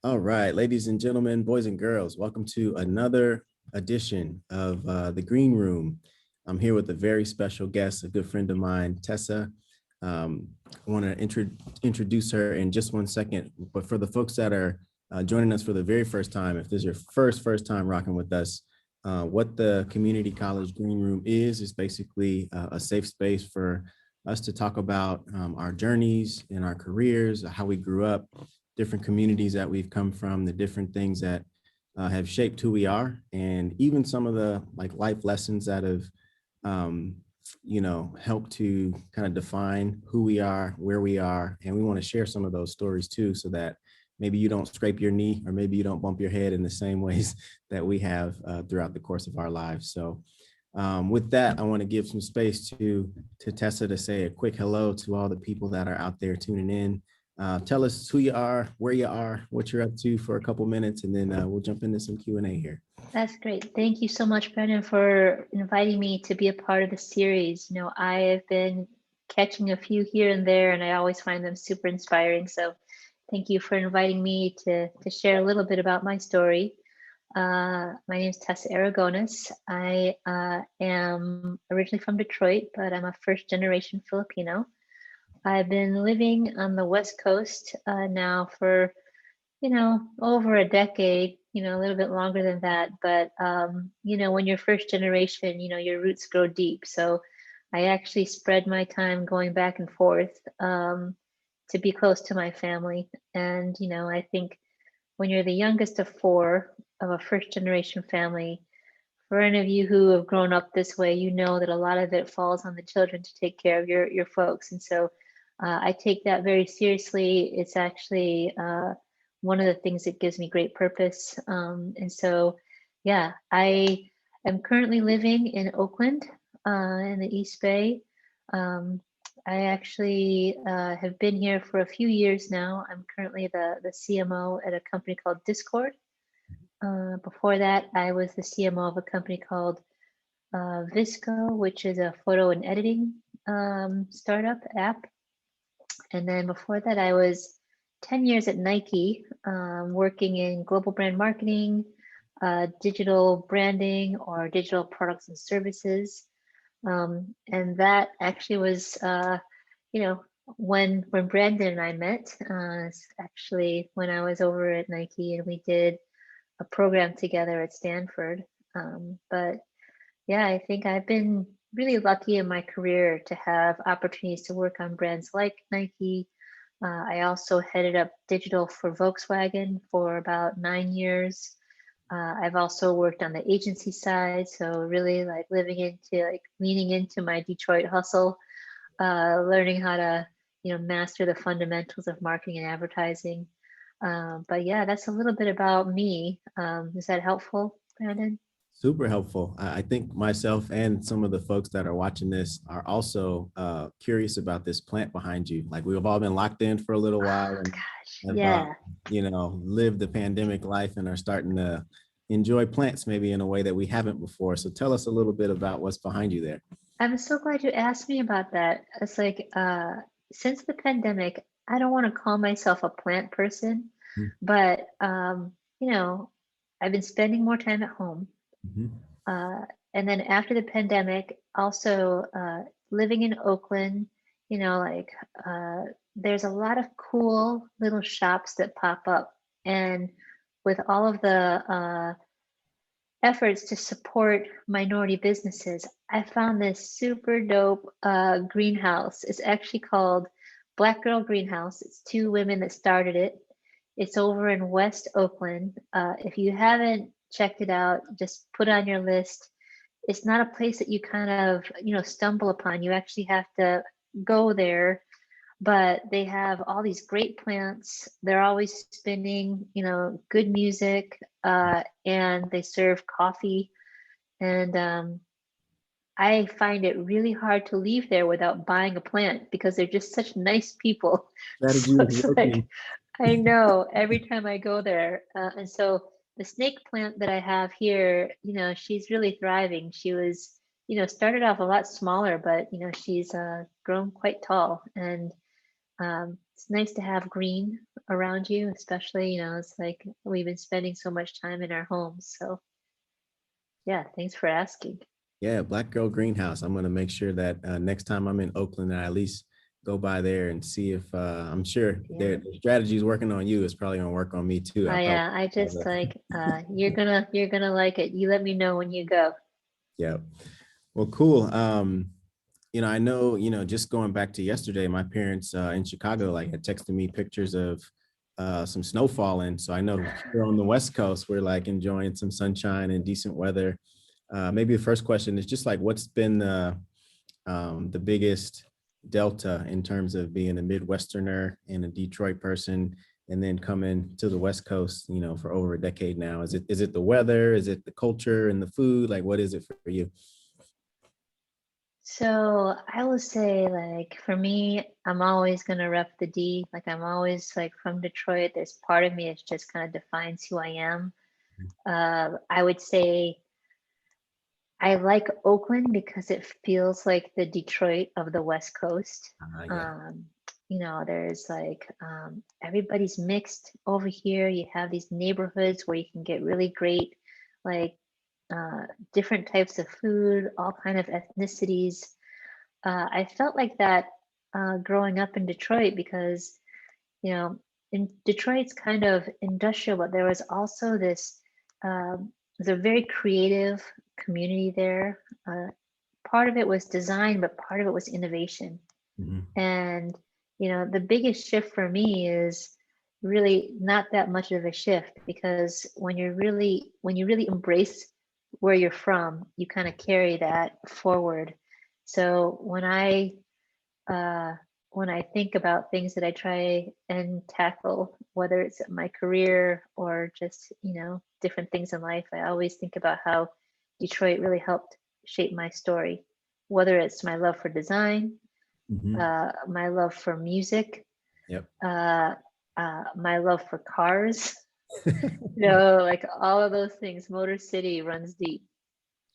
All right, ladies and gentlemen, boys and girls, welcome to another edition of the Green Room. I'm here with a very special guest, a good friend of mine, Tessa. I want to introduce her in just one second, but for the folks that are joining us for the very first time, if this is your first time rocking with us, what the Community College Green Room is basically a safe space for us to talk about our journeys in our careers, how we grew up, different communities that we've come from, the different things that have shaped who we are, and even some of the like life lessons that have, um, helped to kind of define who we are, where we are, and we want to share some of those stories too, so that maybe you don't scrape your knee or maybe you don't bump your head in the same ways that we have throughout the course of our lives. So with that, I want to give some space to Tessa to say a quick hello to all the people that are out there tuning in. Tell us who you are, what you're up to for a couple minutes, and then we'll jump into some Q&A here. That's great. Thank you so much, Brendan, for inviting me to be a part of the series. I have been catching a few here and there, and I always find them super inspiring. So thank you for inviting me to share a little bit about my story. My name is Tesa Aragones. I am originally from Detroit, but I'm a first generation Filipino. I've been living on the West Coast now for over a decade, a little bit longer than that. But, when you're first generation, your roots grow deep. So I actually spread my time going back and forth to be close to my family. And, I think when you're the youngest of four of a first generation family, for any of you who have grown up this way, you know that a lot of it falls on the children to take care of your folks. And so I take that very seriously. It's actually one of the things that gives me great purpose. And so, yeah, I am currently living in Oakland, in the East Bay. Um, I actually have been here for a few years now. I'm currently the CMO at a company called Discord. Before that, I was the CMO of a company called Visco, which is a photo and editing startup app. And then before that, I was 10 years at Nike, working in global brand marketing, digital branding, or digital products and services. And that actually was, you know, when Brandon and I met, actually when I was over at Nike and we did a program together at Stanford. But yeah, I think I've been really lucky in my career to have opportunities to work on brands like Nike. I also headed up digital for Volkswagen for about 9 years. I've also worked on the agency side, so really like leaning into my Detroit hustle, learning how to master the fundamentals of marketing and advertising. But yeah, that's a little bit about me. Is that helpful, Brandon? Super helpful. I think myself and some of the folks that are watching this are also curious about this plant behind you. Like we've all been locked in for a little while Oh and gosh, have, yeah. lived the pandemic life and are starting to enjoy plants maybe in a way that we haven't before. So tell us a little bit about what's behind you there. I'm so glad you asked me about that. It's like since the pandemic, I don't want to call myself a plant person, but I've been spending more time at home. Mm-hmm. Uh, and then after the pandemic, also living in Oakland, like there's a lot of cool little shops that pop up. And with all of the efforts to support minority businesses, I found this super dope greenhouse. It's actually called Black Girl Greenhouse. It's two women that started it. It's over in West Oakland. If you haven't checked it out, just put it on your list. It's not a place that you kind of, stumble upon. You actually have to go there, but they have all these great plants. They're always spinning, good music, and they serve coffee. And I find it really hard to leave there without buying a plant because they're just such nice people. So Strategy is it's like, working. I know every time I go there. And so the snake plant that I have here, she's really thriving. She was, started off a lot smaller, but, she's grown quite tall. And it's nice to have green around you, especially, it's like we've been spending so much time in our homes. So yeah, thanks for asking. Yeah, Black Girl Greenhouse. I'm gonna make sure that next time I'm in Oakland, I at least go by there and see if I'm sure Yeah. their strategy is working on you. It's probably gonna work on me too. I probably I have just like you're gonna like it. You let me know when you go. yeah. Well, cool. I know, just going back to yesterday, my parents in Chicago like had texted me pictures of some snow falling. So I know here on the West Coast, we're like enjoying some sunshine and decent weather. Maybe the first question is just like, what's been the biggest delta in terms of being a Midwesterner and a Detroit person, and then coming to the West Coast, for over a decade now? Is it the weather? Is it the culture and the food? Like, what is it for you? So I will say, like, for me, I'm always gonna rep the D. Like, I'm always like from Detroit. There's part of me that just kind of defines who I am. I would say I like Oakland because it feels like the Detroit of the West Coast. Yeah. Um, there's like everybody's mixed over here. You have these neighborhoods where you can get really great, like uh, different types of food, all kind of ethnicities. I felt like that growing up in Detroit because, you know, in Detroit's kind of industrial, but there was also this, there's a very creative community there. Part of it was design, but part of it was innovation. Mhm. And, the biggest shift for me is really not that much of a shift because when you really embrace where you're from, you kind of carry that forward. So uh, when I think about things that I try and tackle, whether it's my career or just, different things in life, I always think about how Detroit really helped shape my story, whether it's my love for design, Mhm. my love for music, Yep. uh, my love for cars, like all of those things. Motor City runs deep.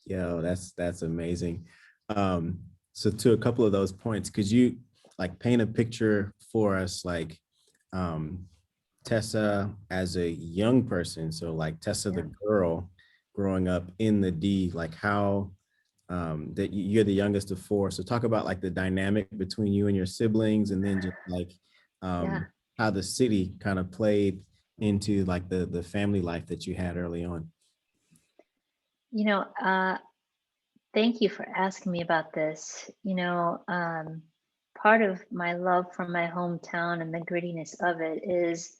Yo, that's amazing. Um, so to a couple of those points, could you like paint a picture for us, like um, Tessa as a young person? So like Tessa the Yeah. girl growing up in the D, like how that you're the youngest of four. So talk about like the dynamic between you and your siblings, and then just like Yeah. how the city kind of played into like the family life that you had early on. You know, uh, Thank you for asking me about this. Part of my love for my hometown and the grittiness of it is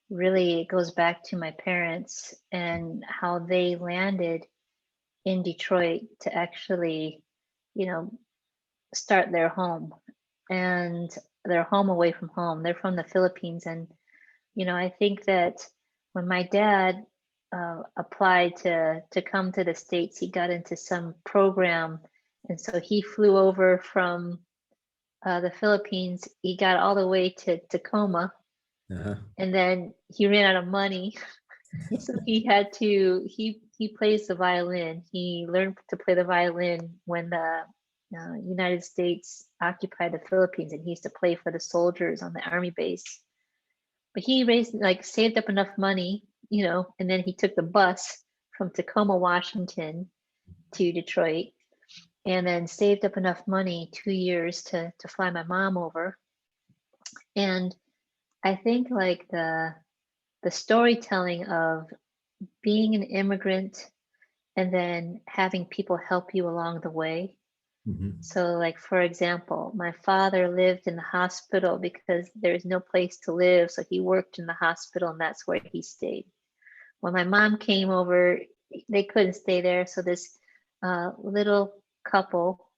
really it goes back to my parents and how they landed in Detroit to actually, you know, start their home and their home away from home. They're from the Philippines. And, I think that when my dad applied to come to the States, he got into some program. And so he flew over from the Philippines. He got all the way to Tacoma, Uh-huh. and then he ran out of money. So he plays the violin. He learned to play the violin when the United States occupied the Philippines, and he used to play for the soldiers on the army base. But he raised like saved up enough money, and then he took the bus from Tacoma, Washington to Detroit, and then saved up enough money 2 years to fly my mom over. And I think like the storytelling of being an immigrant and then having people help you along the way. Mhm. So, like, for example, my father lived in the hospital because there's no place to live. So he worked in the hospital and that's where he stayed. When my mom came over, they couldn't stay there. So this little couple,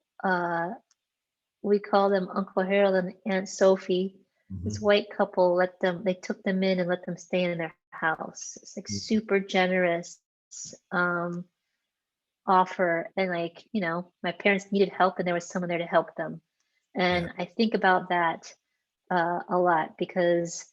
we call them Uncle Harold and Aunt Sophie. This Mhm. white couple they took them in and let them stay in their house. It's like super generous. Um, Offer, and like my parents needed help and there was someone there to help them. Yeah. And I think about that a lot because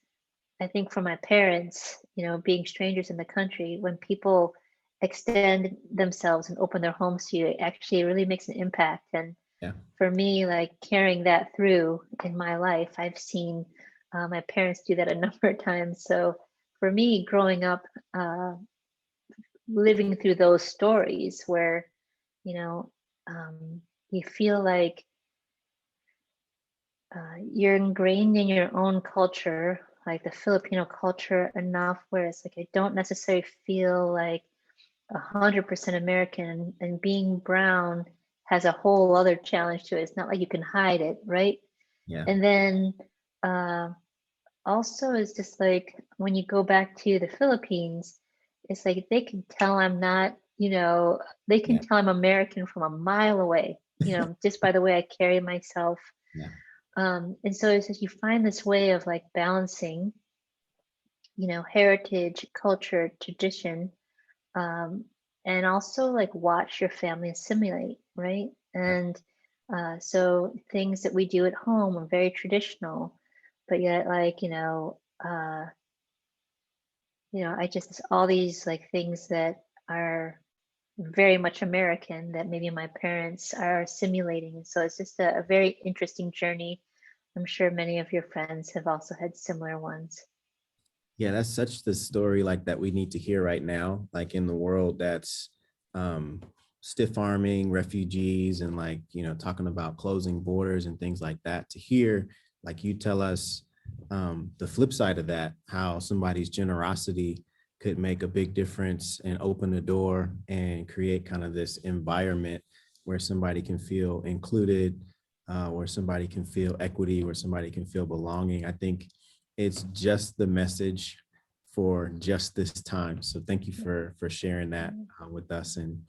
I think for my parents, being strangers in the country, when people extend themselves and open their homes to you, it actually really makes an impact. And Yeah. for me, like carrying that through in my life, I've seen My parents do that a number of times. So for me, growing up, living through those stories where, you know, you feel like you're ingrained in your own culture, like the Filipino culture, enough where it's like I don't necessarily feel like 100% American, and being brown has a whole other challenge to it. It's not like you can hide it, right? Yeah. And then uh, also, it's just like when you go back to the Philippines, it's like they can tell I'm not, they can Yeah. tell I'm American from a mile away, just by the way I carry myself. Yeah. And so it's just you find this way of like balancing, heritage, culture, tradition, um, and also like watch your family assimilate, right? Yeah. And so things that we do at home are very traditional, but yet like I just all these like things that are very much American that maybe my parents are assimilating. And so it's just a very interesting journey. I'm sure many of your friends have also had similar ones. Yeah, that's such the story like that we need to hear right now, like in the world that's um stiff arming refugees and like, talking about closing borders and things like that. To hear like you tell us the flip side of that, how somebody's generosity could make a big difference and open the door and create kind of this environment where somebody can feel included, where somebody can feel equity, where somebody can feel belonging. I think it's just the message for just this time. So thank you for sharing that with us. And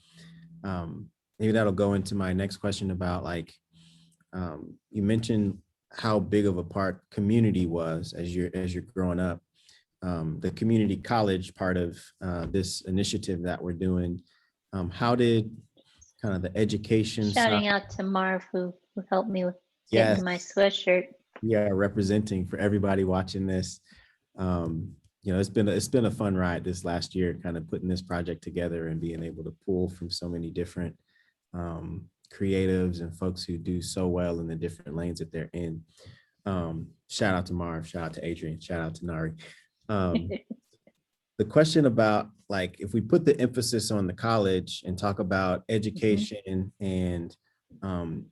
maybe that'll go into my next question about like you mentioned how big of a part community was as you're growing up. The community college part of this initiative that we're doing. How did kind of the education side? Shouting out to Marv who helped me with getting my Yes, sweatshirt. we are representing for everybody watching this. It's been a fun ride this last year, kind of putting this project together and being able to pull from so many different creatives and folks who do so well in the different lanes that they're in. Shout out to Marv, shout out to Adrian, shout out to Nari. The question about like if we put the emphasis on the college and talk about Mhm. education and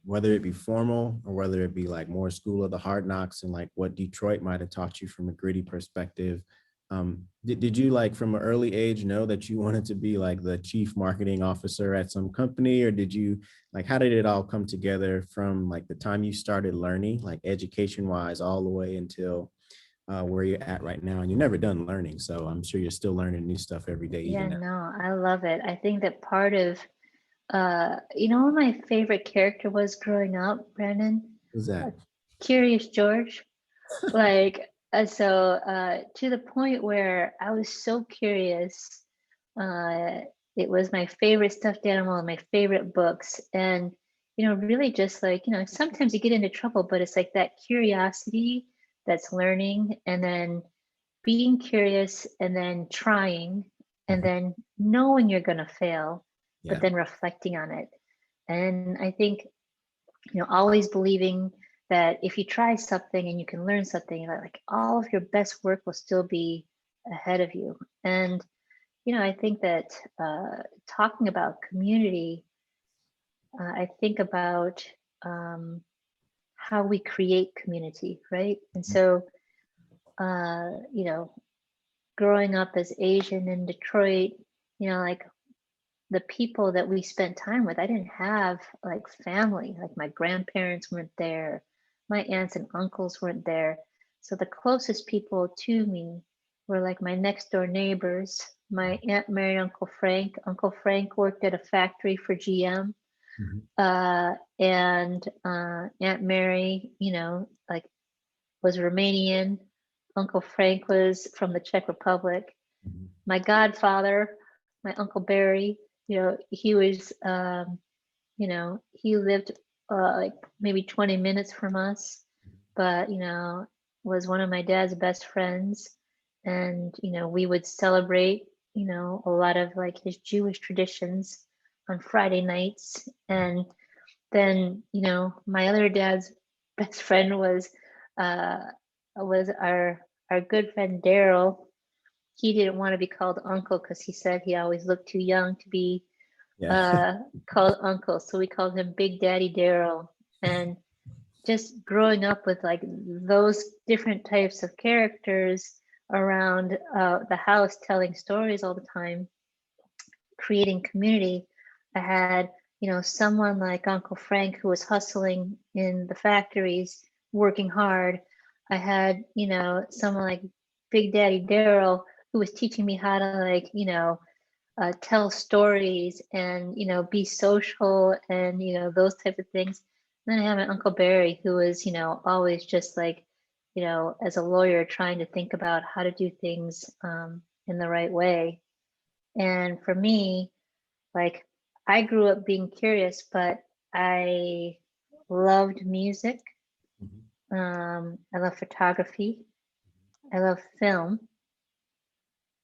whether it be formal or whether it be like more school of the hard knocks and like what Detroit might have taught you from a gritty perspective. Did you like from an early age know that you wanted to be like the chief marketing officer at some company, or did you like how did it all come together from like the time you started learning like education wise all the way until where you're at right now? And you're never done learning, so I'm sure you're still learning new stuff every day Yeah, even now. no, I love it. I think that part of, what my favorite character was growing up, Brandon? Who's that? Uh, Curious George. Like, to the point where I was so curious. Uh, it was my favorite stuffed animal and my favorite books. And, really just like, sometimes you get into trouble, but it's like that curiosity that's learning and then being curious and then trying and Mhm. then knowing you're going to fail, but Yeah. then reflecting on it. And I think, always believing that if you try something and you can learn something, that like all of your best work will still be ahead of you. And, I think that talking about community, I think about um, how we create community, right? And so, uh, you know, growing up as Asian in Detroit, like the people that we spent time with, I didn't have like family, like my grandparents weren't there, my aunts and uncles weren't there. So the closest people to me were like my next door neighbors, my Aunt Mary, Uncle Frank. Uncle Frank worked at a factory for GM. Mhm. And Aunt Mary, like was Romanian. Uncle Frank was from the Czech Republic. Mhm. My godfather, my Uncle Barry, he was, he lived like maybe 20 minutes from us, but, was one of my dad's best friends. And, we would celebrate, a lot of like his Jewish traditions on Friday nights. And then, my other dad's best friend was uh, was our good friend Daryl. He didn't want to be called uncle because he said he always looked too young to be Yeah. uh, called uncle. So we called him Big Daddy Daryl. And just growing up with like those different types of characters around the house, telling stories all the time, creating community. I had, someone like Uncle Frank who was hustling in the factories, working hard. I had, someone like Big Daddy Daryl who was teaching me how to like, tell stories and, be social and, those type of things. And then I have my Uncle Barry who was, always just like, as a lawyer trying to think about how to do things in the right way. And for me, like I grew up being curious, but I loved music. Mhm. I love photography. I love film,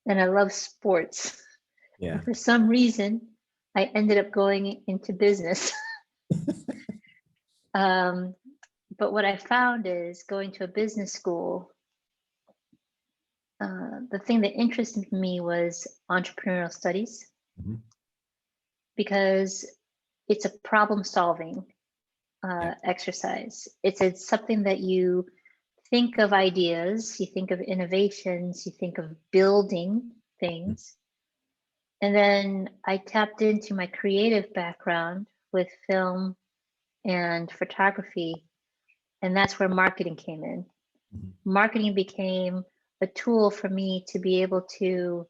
and I love sports. Yeah. And for some reason, I ended up going into business. um, but what I found is going to a business school. The thing that interested me was entrepreneurial studies Mhm. because it's a problem solving Yeah. exercise. It's something that you think of ideas, you think of innovations, you think of building Mhm. things. And then I tapped into my creative background with film and photography, and that's where marketing came in. Mhm. Marketing became a tool for me to be able to,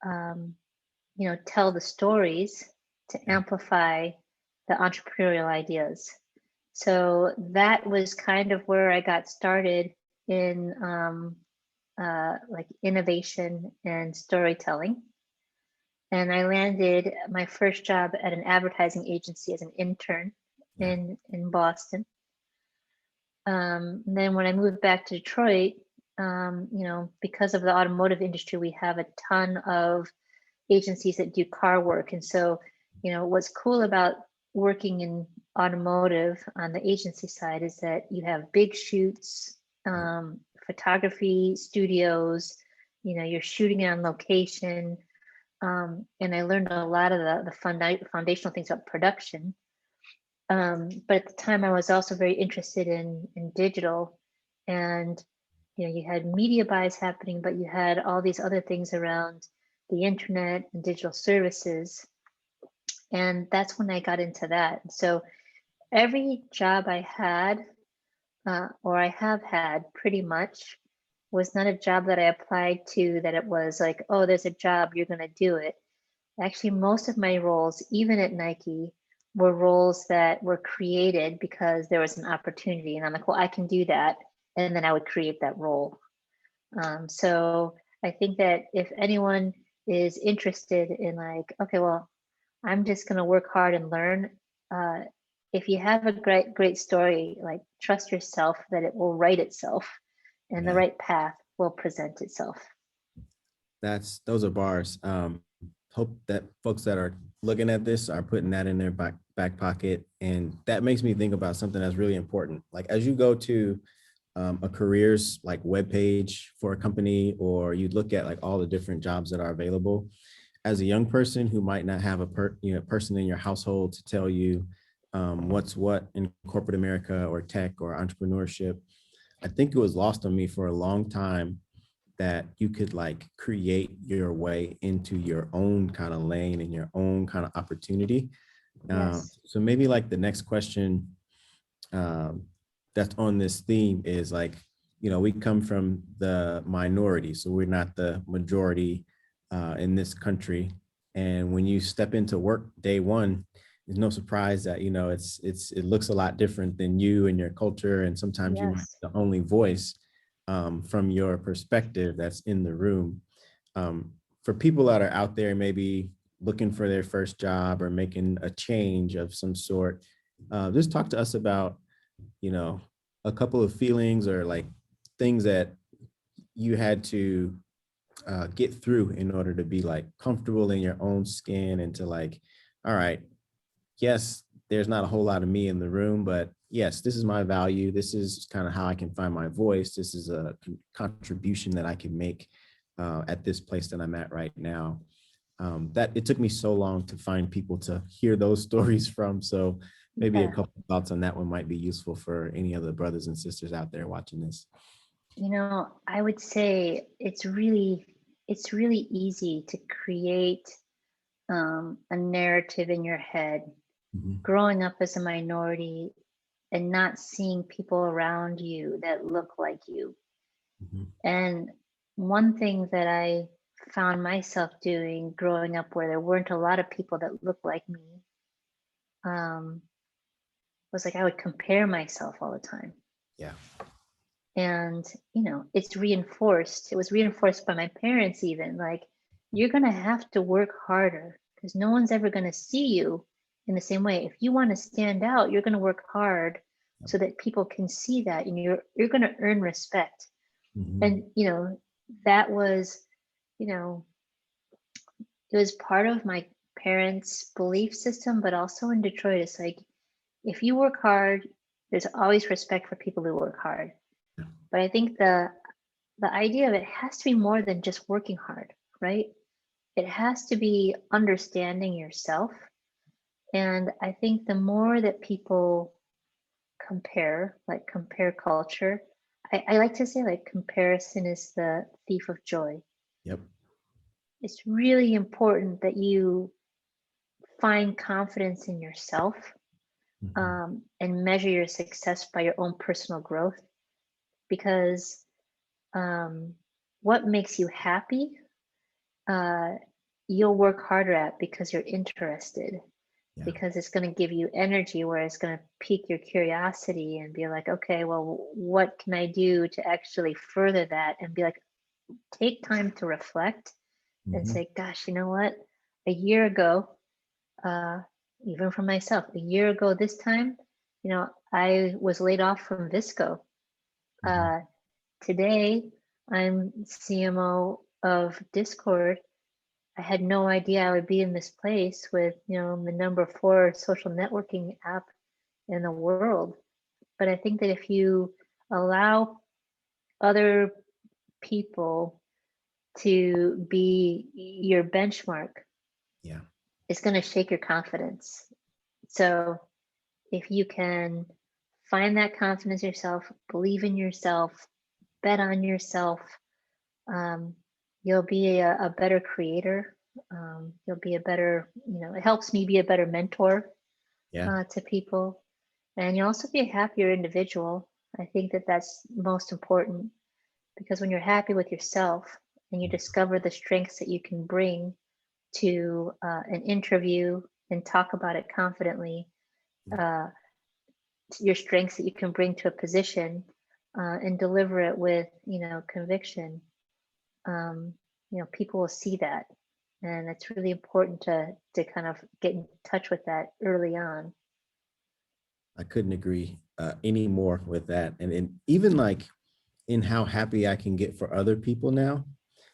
um, tell the stories to Yeah. amplify the entrepreneurial ideas. So that was kind of where I got started in like innovation and storytelling. And I landed my first job at an advertising agency as an intern Yeah. in Boston. And then when I moved back to Detroit, because of the automotive industry, we have a ton of agencies that do car work. And so, what's cool about working in automotive on the agency side is that you have big shoots, Right. photography studios, you're shooting on location. And I learned a lot of the foundational things about production. But at the time, I was also very interested in digital, and you had media buys happening, but you had all these other things around the internet and digital services, and that's when I got into that. So every job I had, or I have had, pretty much, was not a job that I applied to that it was like, oh, there's a job, you're going to do it. Actually, most of my roles, even at Nike, were roles that were created because there was an opportunity. And I'm like, well, I can do that. And then I would create that role. So I think that if anyone is interested in, like, okay, well, I'm just going to work hard and learn. Uh, if you have a great story, like trust yourself that it will write itself and the Yeah. right path will present itself. Those are bars. Hope that folks that are looking at this are putting that in their back pocket. And that makes me think about something that's really important. Like as you go to a careers like webpage for a company, or you look at like all the different jobs that are available, as a young person who might not have a person in your household to tell you what's what in corporate America or tech or entrepreneurship, I think it was lost on me for a long time that you could like create your way into your own kind of lane and your own kind of opportunity. Yes. So maybe like the next question um, that's on this theme is like, we come from the minority, so we're not the majority in this country. And when you step into work day one, it's no surprise that it looks a lot different than you and your culture, and sometimes you might Yes. be the only voice from your perspective that's in the room. For people that are out there, maybe looking for their first job or making a change of some sort, just talk to us about you know, a couple of feelings or like things that you had to get through in order to be like comfortable in your own skin and to like, all right, yes, there's not a whole lot of me in the room, but yes, this is my value. This is kind of how I can find my voice. This is a contribution that I can make at this place that I'm at right now. That it took me so long to find people to hear those stories from. So maybe a Yeah. couple of thoughts on that one might be useful for any of the brothers and sisters out there watching this. I would say it's really easy to create a narrative in your head Mhm, growing up as a minority and not seeing people around you that look like you. mhm, And one thing that I found myself doing growing up where there weren't a lot of people that looked like me um, was like I would compare myself all the time. yeah. And it was reinforced by my parents, even like, you're going to have to work harder because no one's ever going to see you in the same way. If you want to stand out, you're going to work hard Yep. so that people can see that, and you're going to earn respect. Mhm, And that was, you know it was part of my parents' belief system. But also in Detroit, it's like, if you work hard, there's always respect for people who work hard. yeah. But I think the idea of it has to be more than just working hard, right? It has to be understanding yourself. And I think the more that people compare culture, I like to say, like, comparison is the thief of joy. Yep. It's really important that you find confidence in yourself, Mhm, and measure your success by your own personal growth, because um, what makes you happy, uh, you'll work harder at because you're interested, yeah. because it's going to give you energy, where it's going to pique your curiosity and be like, okay, well, what can I do to actually further that? And be like, take time to reflect and Mhm, say, gosh, you know what? A year ago, uh, even for myself, a year ago this time, I was laid off from Visco. mhm, Uh, Today, I'm CMO of Discord. I had no idea I would be in this place with, the number four social networking app in the world. But I think that if you allow other people to be your benchmark, yeah. it's going to shake your confidence. So if you can find that confidence yourself, believe in yourself, bet on yourself, um, you'll be a better creator. You'll be a better, it helps me be a better mentor Yeah. to people. And you'll also be a happier individual. I think that that's most important, because when you're happy with yourself and you discover the strengths that you can bring to an interview and talk about it confidently, uh, your strengths that you can bring to a position, and deliver it with, conviction, um, people will see that. And it's really important to kind of get in touch with that early on. I couldn't agree any more with that. And even like in how happy I can get for other people now.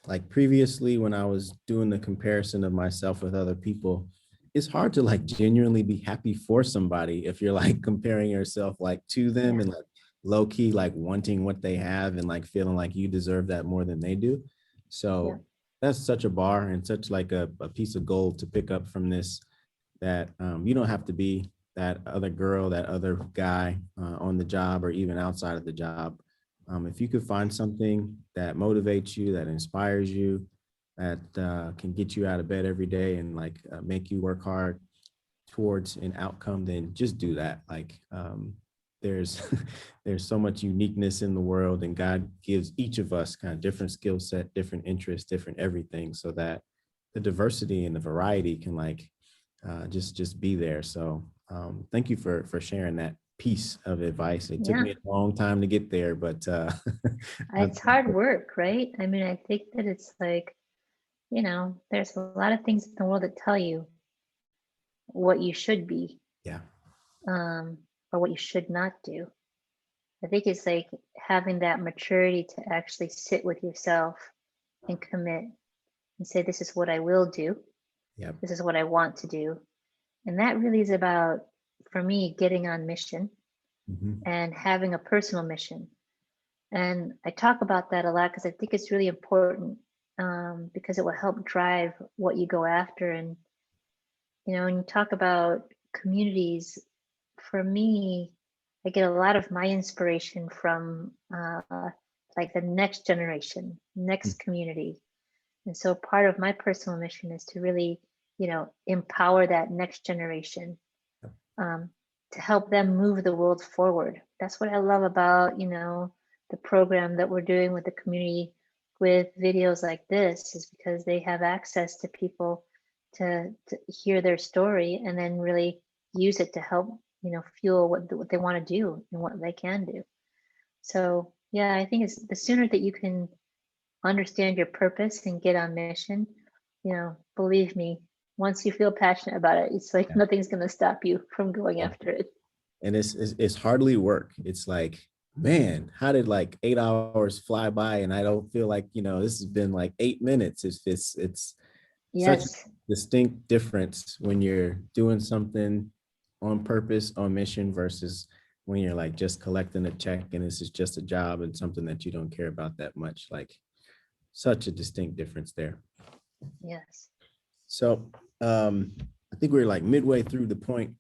Like previously, when I was doing the comparison of myself with other people, it's hard to like genuinely be happy for somebody if you're like comparing yourself like to them Yeah. and like low key like wanting what they have and like feeling like you deserve that more than they do. Yeah. So that's such a bar and such like a piece of gold to pick up from this, that you don't have to be that other girl, that other guy on the job or even outside of the job. If you could find something that motivates you, that inspires you, that can get you out of bed every day and like make you work hard towards an outcome, then just do that. Like there's there's so much uniqueness in the world, and God gives each of us kind of different skill set, different interests, different everything, so that the diversity and the variety can like just be there. So thank you for sharing that piece of advice. It took Yeah. me a long time to get there, but I, It's hard work, right? I mean, I think that it's like, there's a lot of things in the world that tell you what you should be, yeah, um, or what you should not do. I think it's like having that maturity to actually sit with yourself and commit and say, this is what I will do. yeah, This is what I want to do. And that really is about, for me, getting on mission. Mhm. and having a personal mission. And I talk about that a lot because I think it's really important, because it will help drive what you go after. And, when you talk about communities, for me, I get a lot of my inspiration from like the next generation, next community. And so part of my personal mission is to really, empower that next generation, um, to help them move the world forward. That's what I love about, the program that we're doing with the community with videos like this, is because they have access to people to hear their story and then really use it to help, fuel what they want to do and what they can do. So yeah, I think it's the sooner that you can understand your purpose and get on mission, believe me, once you feel passionate about it, it's like Yeah. nothing's going to stop you from going Yeah. after it. And it's hardly work. It's like, man, how did like 8 hours fly by? And I don't feel like, this has been like 8 minutes. It's such a Yes. distinct difference when you're doing something on purpose, on mission, versus when you're like just collecting a check and this is just a job and something that you don't care about that much. Like, such a distinct difference there. Yes. So I think we're like midway through the point.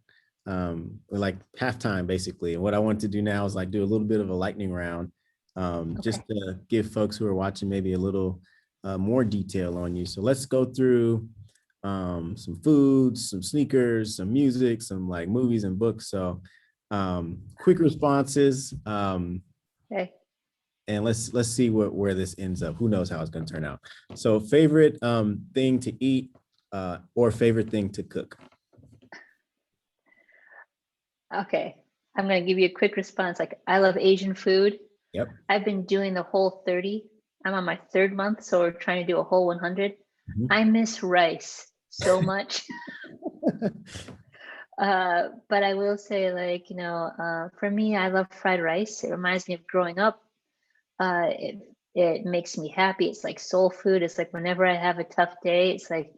We're like halftime basically. And what I want to do now is like do a little bit of a lightning round, just Okay. to give folks who are watching maybe a little more detail on you. So let's go through some foods, some sneakers, some music, some like movies and books. So quick responses. Okay. And let's see where this ends up. Who knows how it's going to turn out. So favorite thing to eat, or favorite thing to cook. Okay. I'm going to give you a quick response. Like, I love Asian food. Yep. I've been doing the whole 30. I'm on my third month, so we're trying to do a whole 100. Mhm. I miss rice so much. But I will say, like, for me, I love fried rice. It reminds me of growing up. It makes me happy. It's like soul food. It's like whenever I have a tough day, it's like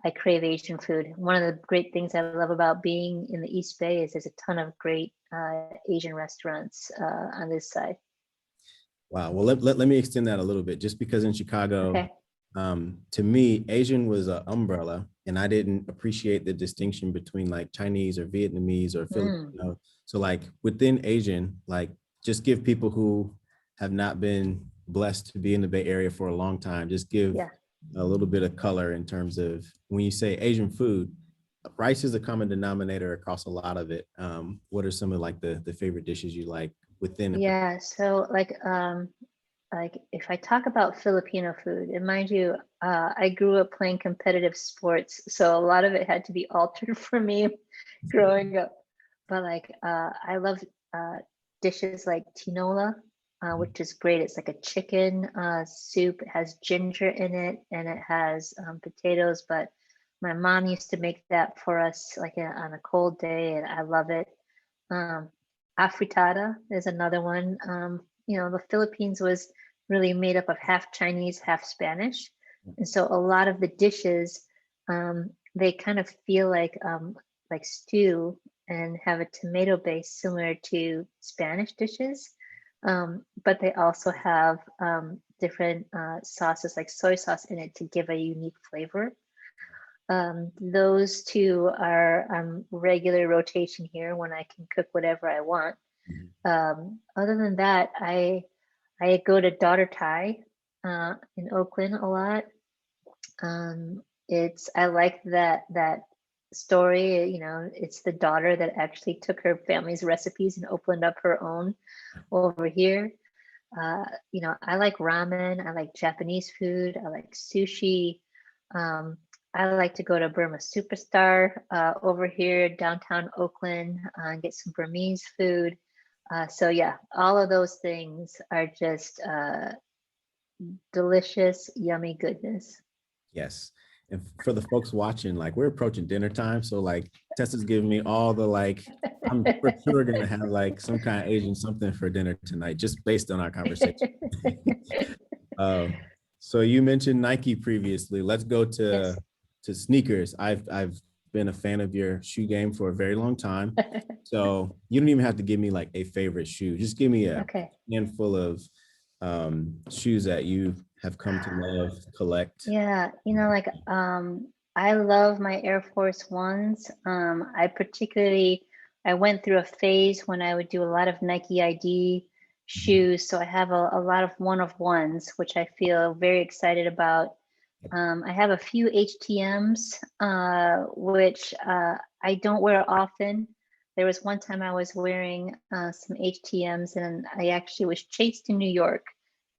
I crave Asian food. One of the great things I love about being in the East Bay is there's a ton of great Asian restaurants on this side. Wow. Well, let me extend that a little bit. Just because in Chicago, Okay. to me, Asian was an umbrella, and I didn't appreciate the distinction between like Chinese or Vietnamese or Mm, Filipino. So like within Asian, like just give people who have not been blessed to be in the Bay Area for a long time, just give yeah. a little bit of color in terms of when you say Asian food, rice is a common denominator across a lot of it. What are some of like the favorite dishes you like within a? Yeah. So like if I talk about Filipino food, and mind you, I grew up playing competitive sports, so a lot of it had to be altered for me growing up. But like I love uh, dishes like tinola, which is great. It's like a chicken soup. It has ginger in it, and it has potatoes. But my mom used to make that for us like on a cold day, and I love it. Um, Afritada is another one. The Philippines was really made up of half Chinese, half Spanish, and so a lot of the dishes, they kind of feel like stew and have a tomato base similar to Spanish dishes, but they also have different sauces like soy sauce in it to give a unique flavor. Those two are regular rotation here when I can cook whatever I want. Other than that, I go to Daughter Thai in Oakland a lot. It's I like that story. It's the daughter that actually took her family's recipes and opened up her own over here. I like ramen. I like Japanese food. I like sushi. Um, I like to go to Burma Superstar over here, downtown Oakland, and get some Burmese food. So yeah, all of those things are just delicious, yummy goodness. Yes. And for the folks watching, like we're approaching dinner time. So like Tessa's giving me all the like, I'm for sure gonna have like some kind of Asian something for dinner tonight, just based on our conversation. uh, so you mentioned Nike previously. Let's go Yes. to sneakers. I've been a fan of your shoe game for a very long time. So you don't even have to give me like a favorite shoe. Just give me a Okay. handful of shoes that you have come to love, collect. Yeah, like I love my Air Force Ones. I went through a phase when I would do a lot of Nike ID Mhm. shoes, so I have a lot of one of ones, which I feel very excited about. I have a few HTMs, which I don't wear often. There was one time I was wearing some HTMs, and I actually was chased in New York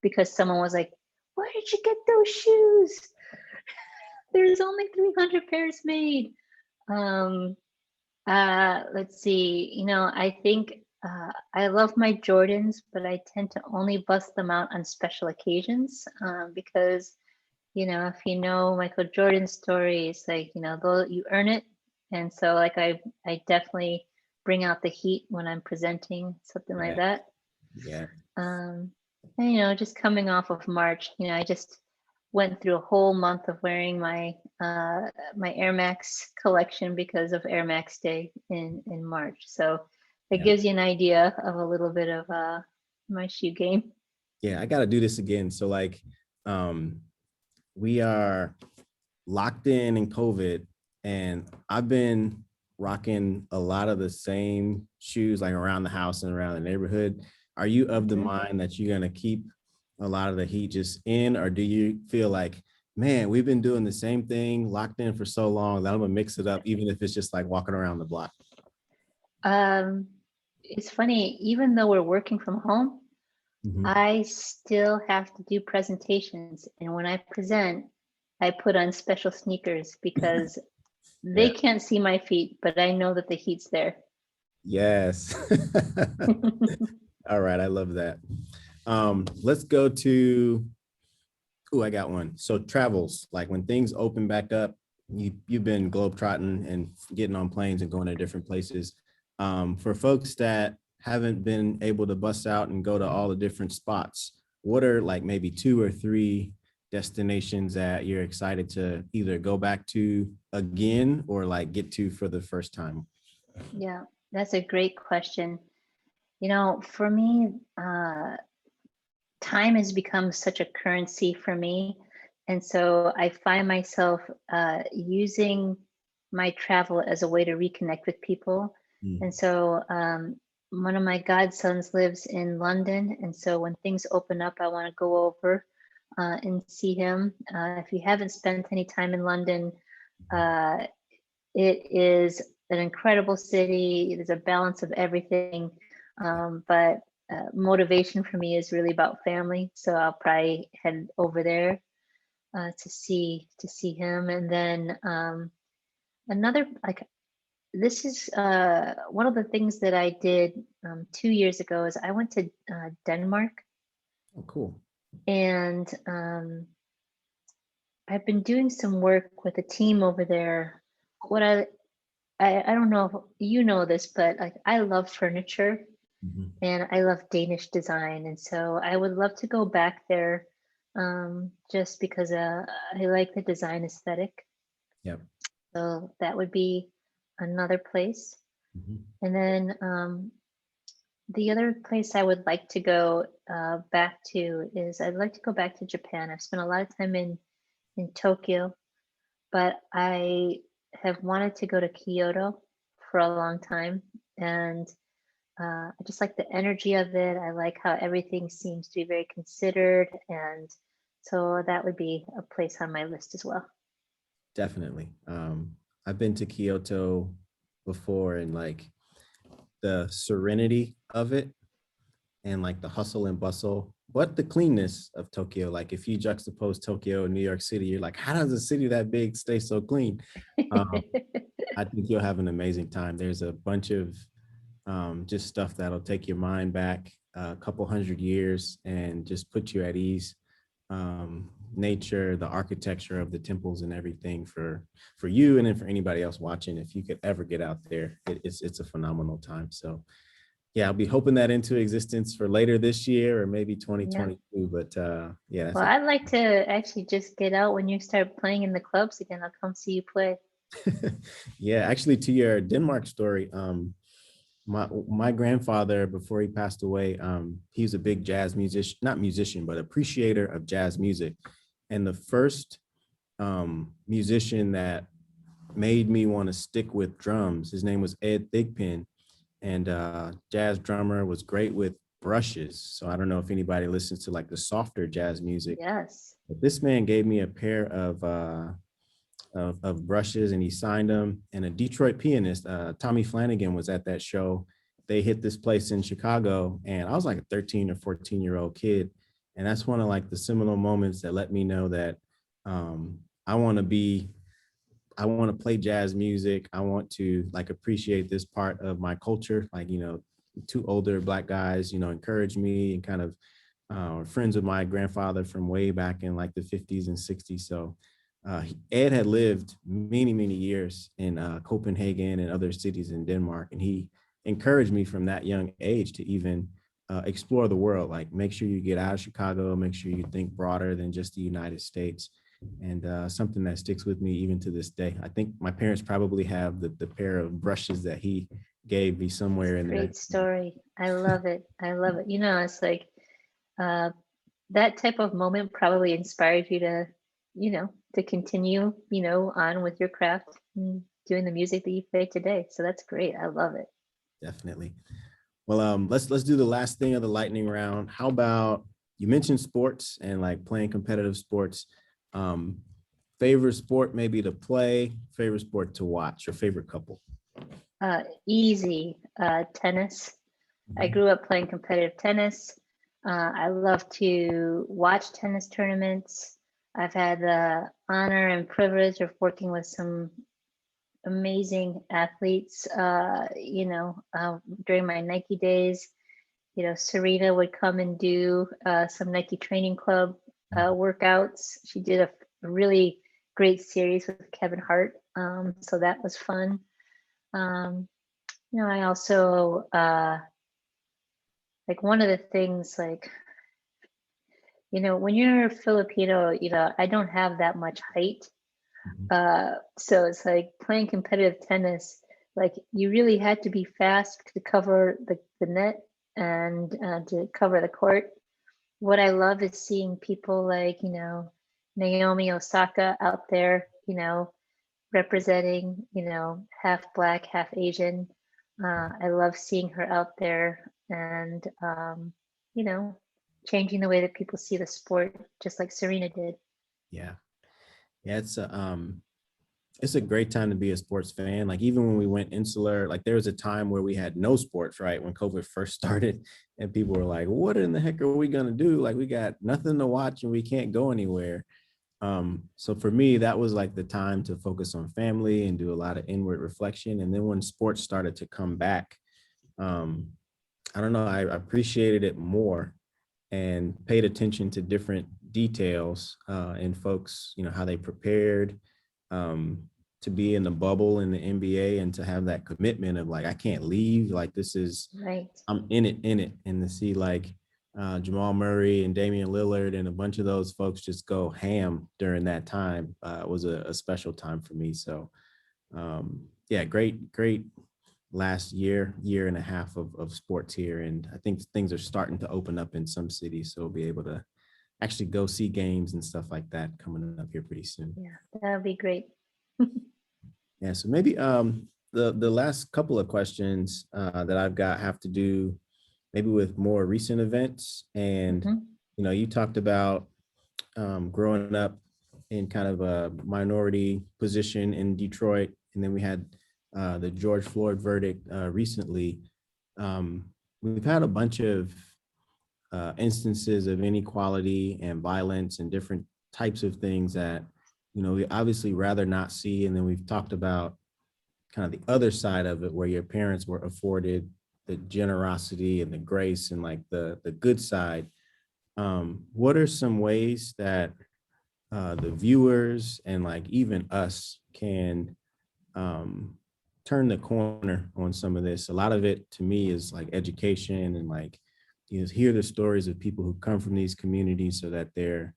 because someone was like, "Where did you get those shoes? There's only 300 pairs made." Um, let's see. I think I love my Jordans, but I tend to only bust them out on special occasions because if you know Michael Jordan's story, it's like, though you earn it. And so like I definitely bring out the heat when I'm presenting, something like Yeah, that. yeah, Um, and just coming off of March, I just went through a whole month of wearing my Air Max collection because of Air Max Day in March. So it yeah. gives you an idea of a little bit of my shoe game. Yeah, I got to do this again. So like, um, we are locked in COVID, and I've been rocking a lot of the same shoes like around the house and around the neighborhood. Are you of the Mhm. mind that you're gonna keep a lot of the heat just in, or do you feel like, man, we've been doing the same thing locked in for so long that I'm gonna mix it up, even if it's just like walking around the block? Um, it's funny, even though we're working from home, Mhm. I still have to do presentations. And when I present, I put on special sneakers because they Yeah. can't see my feet, but I know that the heat's there. Yes. All right, I love that. Let's go to, oh, I got one. So travels, like when things open back up, you've been globetrotting and getting on planes and going to different places. For folks that haven't been able to bust out and go to all the different spots, what are like maybe two or three destinations that you're excited to either go back to again or like get to for the first time? Yeah, that's a great question. For me, time has become such a currency for me. And so I find myself using my travel as a way to reconnect with people. And Mm. so one of my godsons lives in London. And so when things open up, I want to go over and see him. If you haven't spent any time in London, uh, it is an incredible city. There's a balance of everything. But motivation for me is really about family. So I'll probably head over there to see him. And then another like this is one of the things that I did 2 years ago is I went to Denmark, Oh, cool. and I've been doing some work with a team over there. What I don't know if you know this, but like I love furniture Mhm. and I love Danish design, and so I would love to go back there, just because I like the design aesthetic. Yep. So that would be another place. Mhm. And then the other place I would like to go back to is I'd like to go back to Japan. I've spent a lot of time in Tokyo, but I have wanted to go to Kyoto for a long time, and I just like the energy of it. I like how everything seems to be very considered, and so that would be a place on my list as well. Definitely. I've been to Kyoto before, and like the serenity of it and like the hustle and bustle, but the cleanness of Tokyo. Like if you juxtapose Tokyo and New York City, you're like, how does a city that big stay so clean? Um, I think you'll have an amazing time. There's a bunch of just stuff that'll take your mind back a couple hundred years and just put you at ease. Nature, the architecture of the temples and everything for you, and then for anybody else watching, if you could ever get out there, it's a phenomenal time. So yeah, I'll be hoping that into existence for later this year or maybe Yeah. 2022. But yeah, that's Well, a I'd like to actually just get out when you start playing in the clubs again. I'll come see you play. Yeah, actually, to your Denmark story, my grandfather, before he passed away, he was a big jazz musician, not musician, but appreciator of jazz music. And the first musician that made me want to stick with drums, his name was Ed Thigpen, and jazz drummer, was great with brushes. So I don't know if anybody listens to like the softer jazz music, Yes. but this man gave me a pair of brushes, and he signed them. And a Detroit pianist, Tommy Flanagan, was at that show. They hit this place in Chicago, and I was like a 13 or 14-year-old kid. And that's one of like the seminal moments that let me know that I want to be, I want to play jazz music. I want to like appreciate this part of my culture. Like, two older Black guys, encouraged me and kind of friends with my grandfather from way back in like the 50s and 60s. So Ed had lived many, many years in Copenhagen and other cities in Denmark. And he encouraged me from that young age to even explore the world. Like, make sure you get out of Chicago, make sure you think broader than just the United States. And something that sticks with me even to this day. I think my parents probably have the pair of brushes that he gave me somewhere in there. Great story. I love it. I love it. It's like uh, that type of moment probably inspired you to continue, on with your craft and doing the music that you play today. So that's great. I love it. Definitely. Well, let's do the last thing of the lightning round. How about, you mentioned sports and like playing competitive sports. Um, Favorite sport maybe to play, favorite sport to watch, your favorite couple. Easy. Tennis. I Mhm. grew up playing competitive tennis. I love to watch tennis tournaments. I've had the honor and privilege of working with some amazing athletes, during my Nike days. Serena would come and do some Nike Training Club workouts. She did a really great series with Kevin Hart. So that was fun. Um, I also like one of the things like, when you're Filipino, I don't have that much height. Mhm. So it's like playing competitive tennis, like you really had to be fast to cover the net and to cover the court. What I love is seeing people like, Naomi Osaka out there, representing, half Black, half Asian. I love seeing her out there and, you know, changing the way that people see the sport, just like Serena did. Yeah. Yeah, it's a great time to be a sports fan. Like, even when we went insular, like there was a time where we had no sports, right? When COVID first started, and people were like, what in the heck are we gonna do? Like, we got nothing to watch and we can't go anywhere. So for me, that was like the time to focus on family and do a lot of inward reflection. And then when sports started to come back, um, I don't know, I appreciated it more and paid attention to different details in folks, how they prepared, um, to be in the bubble in the NBA and to have that commitment of like, I can't leave. Like, this is, Right. I'm in it. And to see like Jamal Murray and Damian Lillard and a bunch of those folks just go ham during that time was a special time for me. So yeah, great last year and a half of sports here. And I think things are starting to open up in some cities. So we'll be able to actually go see games and stuff like that coming up here pretty soon. Yeah, that would be great. Yeah, so maybe the last couple of questions that I've got have to do maybe with more recent events. And Mhm. you talked about growing up in kind of a minority position in Detroit, and then we had the George Floyd verdict recently. Um, we've had a bunch of instances of inequality and violence and different types of things that we obviously rather not see. And then we've talked about kind of the other side of it, where your parents were afforded the generosity and the grace and like the good side. What are some ways that the viewers and like even us can um, turn the corner on some of this? A lot of it to me is like education and like hear the stories of people who come from these communities so that they're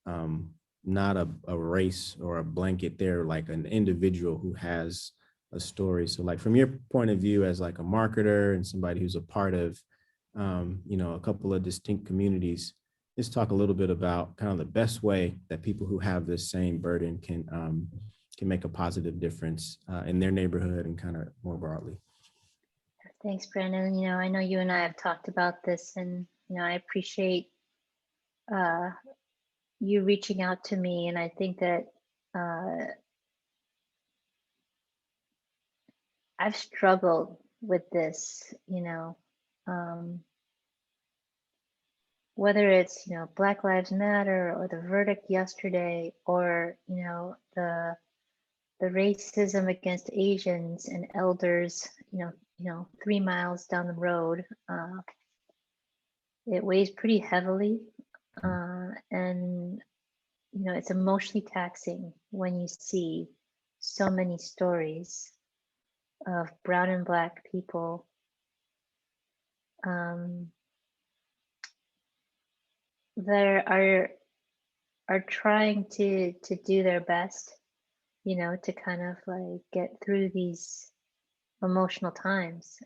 um, not a race or a blanket. They're like an individual who has a story. So like from your point of view as like a marketer and somebody who's a part of, a couple of distinct communities, just talk a little bit about kind of the best way that people who have this same burden can make a positive difference in their neighborhood and kind of more broadly. Thanks, Brandon. I know you and I have talked about this, and I appreciate uh, you reaching out to me. And I think that I've struggled with this, whether it's, Black Lives Matter or the verdict yesterday, or, the racism against Asians and elders, 3 miles down the road. It weighs pretty heavily. And, it's emotionally taxing when you see so many stories of brown and Black people that are trying to do their best, to kind of like get through these emotional times.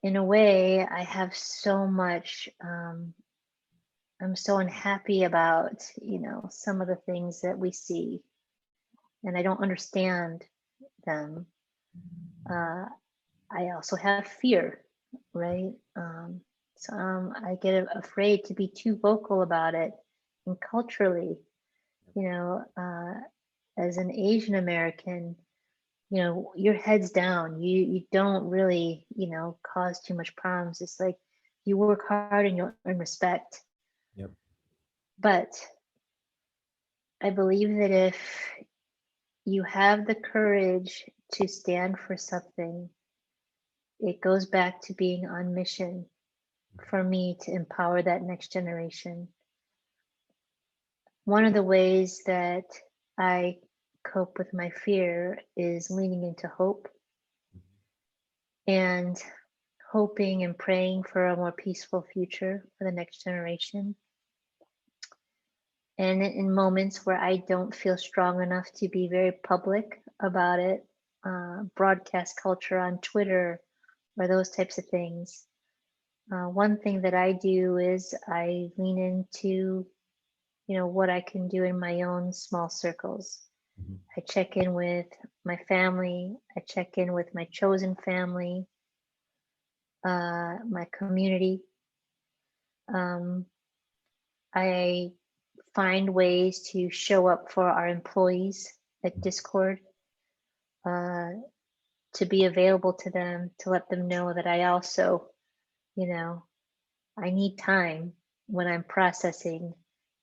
In a way, I have so much. I'm so unhappy about, some of the things that we see, and I don't understand them. I also have fear, right? So I get afraid to be too vocal about it. And culturally, as an Asian American, your head's down. You don't really, cause too much problems. It's like you work hard and you'll earn respect. Yep. But I believe that if you have the courage to stand for something, it goes back to being on mission for me to empower that next generation. One of the ways that I cope with my fear is leaning into hope and hoping and praying for a more peaceful future for the next generation. And in moments where I don't feel strong enough to be very public about it, broadcast culture on Twitter or those types of things, one thing that I do is I lean into, what I can do in my own small circles. I check in with my family. I check in with my chosen family, my community. I find ways to show up for our employees at Discord, to be available to them, to let them know that I also, I need time when I'm processing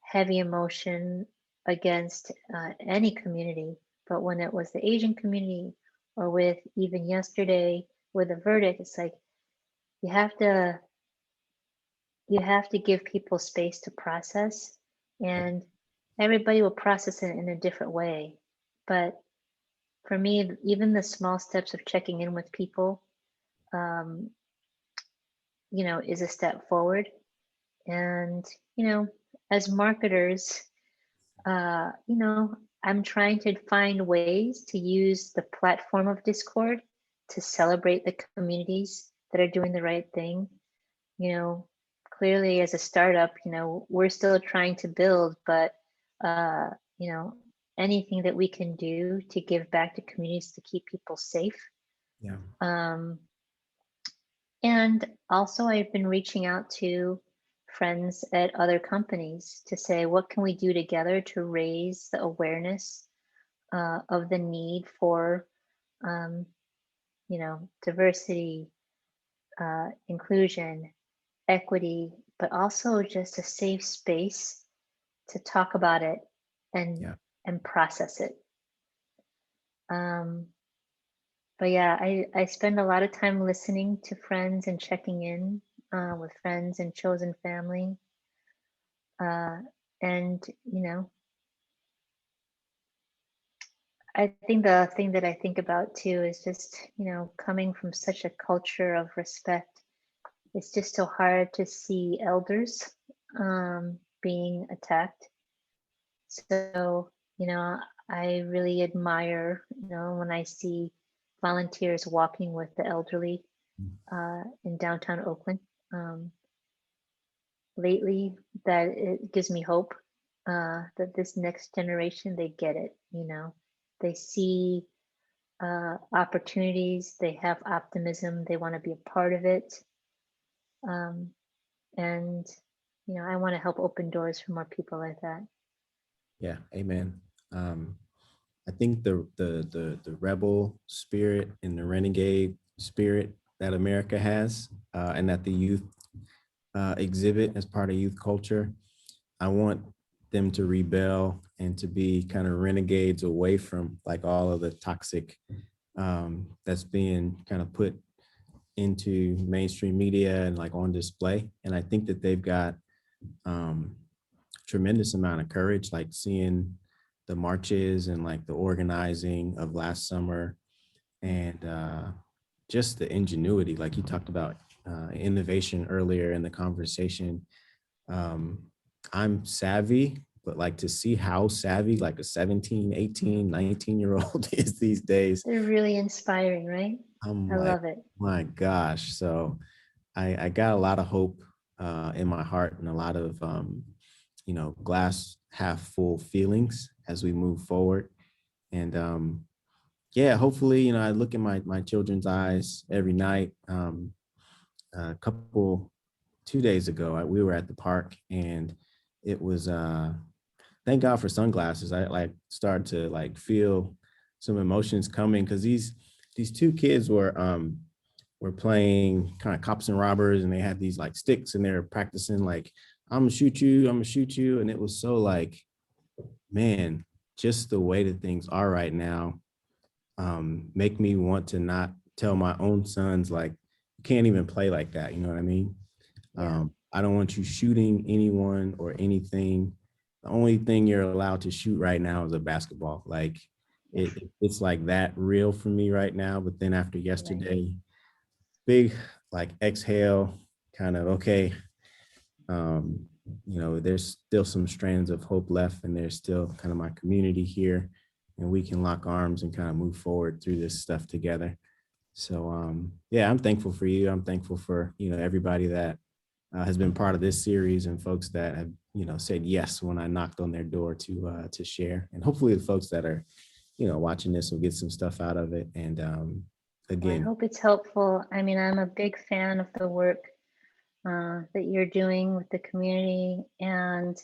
heavy emotion against any community. But when it was the Asian community, or with even yesterday with the verdict, it's like you have to give people space to process, and everybody will process it in a different way. But for me, even the small steps of checking in with people, um, is a step forward. And, as marketers, I'm trying to find ways to use the platform of Discord to celebrate the communities that are doing the right thing. Clearly as a startup, we're still trying to build, but, you know, anything that we can do to give back to communities to keep people safe. Yeah. And also I've been reaching out to friends at other companies to say, what can we do together to raise the awareness of the need for, um, diversity, inclusion, equity, but also just a safe space to talk about it and Yeah. and process it. Um, but yeah, I spend a lot of time listening to friends and checking in with friends and chosen family. Uh, and I think the thing that I think about too is just, coming from such a culture of respect, it's just so hard to see elders being attacked. So, I really admire, when I see volunteers walking with the elderly in downtown Oakland. Um, Lately, that it gives me hope that this next generation, they get it, they see opportunities, they have optimism, they want to be a part of it. Um, and, I want to help open doors for more people like that. Yeah, amen. Um, I think the rebel spirit and the renegade spirit that America has, and that the youth exhibit as part of youth culture, I want them to rebel and to be kind of renegades away from like all of the toxic that's being kind of put into mainstream media and like on display. And I think that they've got um, tremendous amount of courage, like seeing the marches and like the organizing of last summer, and just the ingenuity, like you talked about innovation earlier in the conversation. um, I'm savvy, but like to see how savvy like a 17, 18, 19-year-old is these days, They're really inspiring, right? I'm I like, love it. my gosh. So I got a lot of hope in my heart, and a lot of glass half full feelings as we move forward. And yeah, hopefully, I look in my children's eyes every night. A couple 2 days ago, we were at the park, and it was thank God for sunglasses. I like started to like feel some emotions coming, because these two kids were playing kind of cops and robbers, and they had these like sticks, and they were practicing like, I'm gonna shoot you, I'm gonna shoot you. And it was so like, man, just the way that things are right now make me want to not tell my own sons like, you can't even play like that. You know what I mean? Yeah. I don't want you shooting anyone or anything. The only thing you're allowed to shoot right now is a basketball. Like Yes. it's like that real for me right now. But then after Right. yesterday, big like exhale, kind of okay. Um, there's still some strands of hope left, and there's still kind of my community here, and we can lock arms and kind of move forward through this stuff together. So yeah, I'm thankful for you. I'm thankful for everybody that has been part of this series, and folks that have said yes when I knocked on their door to share, and hopefully the folks that are watching this will get some stuff out of it. And Well, I again, hope it's helpful. I mean, I'm a big fan of the work that you're doing with the community. And,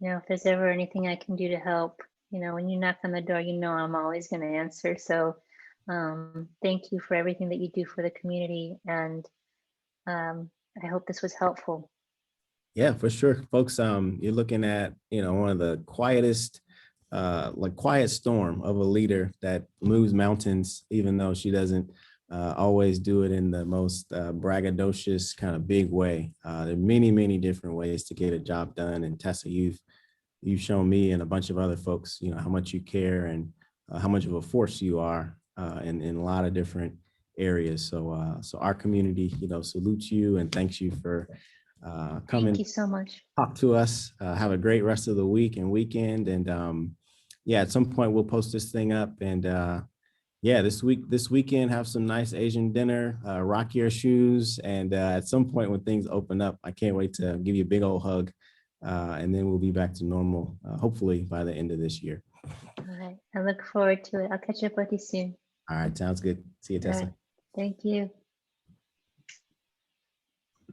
if there's ever anything I can do to help, when you knock on the door, I'm always going to answer. So thank you for everything that you do for the community. And I hope this was helpful. yeah, for sure, folks. You're looking at one of the quietest, like quiet storm of a leader that moves mountains, even though she doesn't always do it in the most braggadocious kind of big way. There are many, many different ways to get a job done. And Tessa, you've shown me and a bunch of other folks, how much you care, and how much of a force you are in a lot of different areas. So our community, salutes you and thanks you for Thank coming you so much. talk to us. Have a great rest of the week and weekend. And yeah, at some point we'll post this thing up. And yeah, this weekend, have some nice Asian dinner, rock your shoes. And at some point when things open up, I can't wait to give you a big old hug. And then we'll be back to normal, hopefully by the end of this year. All right. I look forward to it. I'll catch up with you soon. All right, sounds good. See you, All Tessa. right. Thank you.